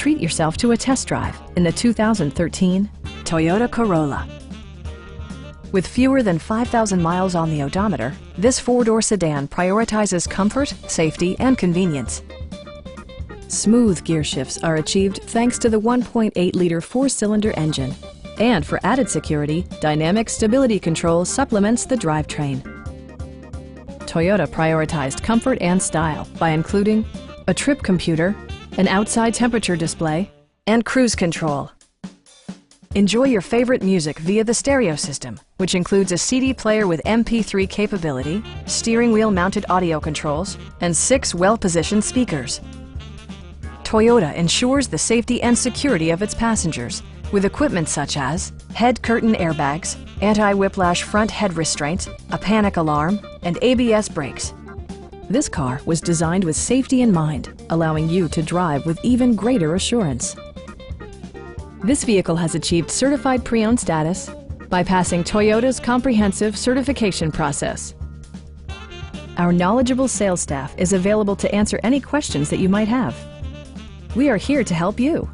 treat yourself to a test drive in the 2013 Toyota Corolla. With fewer than 5,000 miles on the odometer, this four-door sedan prioritizes comfort, safety, and convenience. Smooth gear shifts are achieved thanks to the 1.8-liter four-cylinder engine. And for added security, Dynamic Stability Control supplements the drivetrain. Toyota prioritized comfort and style by including a trip computer, an outside temperature display, and cruise control. Enjoy your favorite music via the stereo system, which includes a CD player with MP3 capability, steering wheel mounted audio controls, and 6 well-positioned speakers. Toyota ensures the safety and security of its passengers with equipment such as head curtain airbags, anti-whiplash front head restraints, a panic alarm, and ABS brakes. This car was designed with safety in mind, allowing you to drive with even greater assurance. This vehicle has achieved certified pre-owned status by passing Toyota's comprehensive certification process. Our knowledgeable sales staff is available to answer any questions that you might have. We are here to help you.